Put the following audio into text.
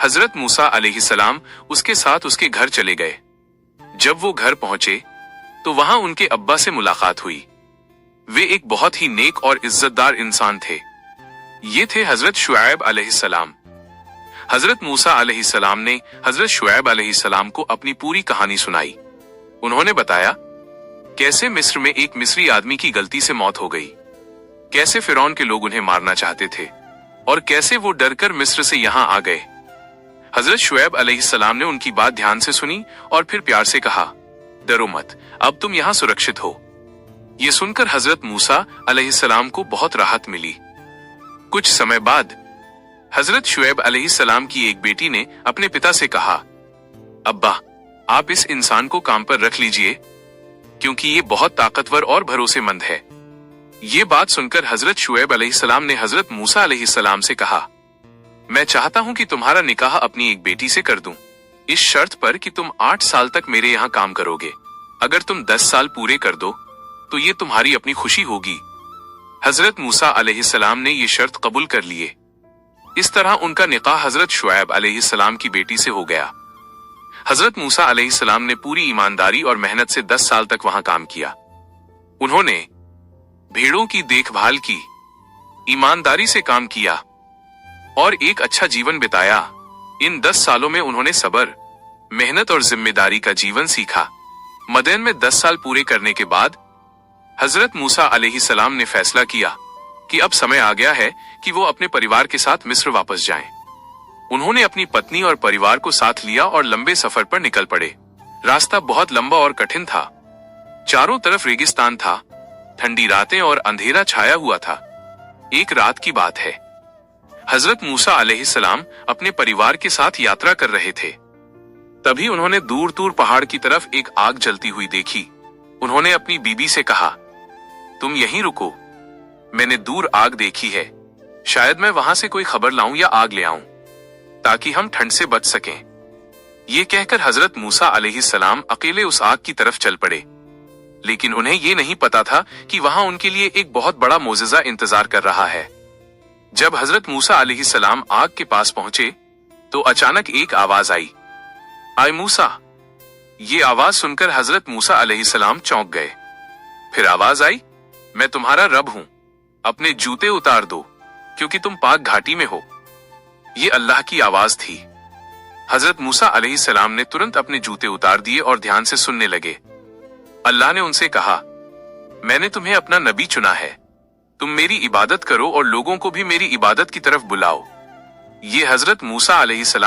हजरत मूसा अलैहिस्सलाम उसके साथ उसके घर चले गए। जब वो घर पहुंचे तो वहां उनके अब्बा से मुलाकात हुई। वे एक बहुत ही नेक और इज्जतदार इंसान थे। ये थे हजरत शुएब अलैहिस्सलाम। हजरत मूसा अलैहिस्सलाम ने हजरत शुएब अलैहिस्सलाम को अपनी पूरी कहानी सुनाई। उन्होंने बताया कैसे मिस्र में एक मिस्री आदमी की गलती से मौत हो गई, कैसे फिरौन के लोग उन्हें मारना चाहते थे और कैसे वो डरकर मिस्र से यहाँ आ गए। हजरत शुएब अलैहिस्सलाम ने उनकी बात ध्यान से सुनी और फिर प्यार से कहा, डरो मत, अब तुम यहाँ सुरक्षित हो। ये सुनकर हजरत मूसा अलैहिस्सलाम को बहुत राहत मिली। कुछ समय बाद हजरत शुएब अलैहिस्सलाम की एक बेटी ने अपने पिता से कहा, अब्बा, आप इस इंसान को काम पर रख लीजिए क्योंकि ये बहुत ताकतवर और भरोसेमंद है। ये बात सुनकर हजरत शुएब अलैहिस्सलाम ने हजरत मूसा अलैहिस्सलाम से कहा, मैं चाहता हूं कि तुम्हारा निकाह अपनी एक बेटी से कर दूं, इस शर्त पर कि तुम 8 साल तक मेरे यहाँ काम करोगे। अगर तुम 10 साल पूरे कर दो तो ये तुम्हारी अपनी खुशी होगी। हजरत मूसा अलैहिस्सलाम ने ये शर्त कबूल कर लिए। इस तरह उनका निकाह हजरत शुएब अलैहिस्सलाम की बेटी से हो गया। हजरत मूसा अलैहिस्सलाम ने पूरी ईमानदारी और मेहनत से 10 साल तक वहां काम किया। उन्होंने भेड़ों की देखभाल की, ईमानदारी से काम किया और एक अच्छा जीवन बिताया। इन 10 सालों में उन्होंने सब्र, मेहनत और जिम्मेदारी का जीवन सीखा। मदीन में 10 साल पूरे करने के बाद हजरत मूसा अलैहिस्सलाम ने फैसला किया कि अब समय आ गया है कि वो अपने परिवार के साथ मिस्र वापस जाएं। उन्होंने अपनी पत्नी और परिवार को साथ लिया और लंबे सफर पर निकल पड़े। रास्ता बहुत लंबा और कठिन था। चारों तरफ रेगिस्तान था, ठंडी रातें और अंधेरा छाया हुआ था। एक रात की बात है, हजरत मूसा अलैहिस्सलाम अपने परिवार के साथ यात्रा कर रहे थे। तभी उन्होंने दूर दूर पहाड़ की तरफ एक आग जलती हुई देखी। उन्होंने अपनी बीबी से कहा, तुम यहीं रुको, मैंने दूर आग देखी है, शायद मैं वहां से कोई खबर लाऊं या आग ले आऊं ताकि हम ठंड से बच सकें। ये कहकर हजरत मूसा अलैहिस्सलाम अकेले उस आग की तरफ चल पड़े। लेकिन उन्हें ये नहीं पता था कि वहां उनके लिए एक बहुत बड़ा मोजिज़ा इंतजार कर रहा है। जब हजरत मूसा अलैहिस्सलाम आग के पास पहुंचे तो अचानक एक आवाज आई, आए मूसा। ये आवाज सुनकर हजरत मूसा अलैहिस्सलाम चौंक गए। फिर आवाज आई, मैं तुम्हारा रब हूं, अपने जूते उतार दो क्योंकि तुम पाक घाटी में हो। ये अल्लाह की आवाज थी। हजरत मूसा अलैहिस्सलाम ने तुरंत अपने जूते उतार दिए और ध्यान से सुनने लगे। अल्लाह ने उनसे कहा, मैंने तुम्हें अपना नबी चुना है, तुम मेरी इबादत करो और लोगों को भी मेरी इबादत की तरफ बुलाओ। ये हजरत मूसा अलैहिस्सलाम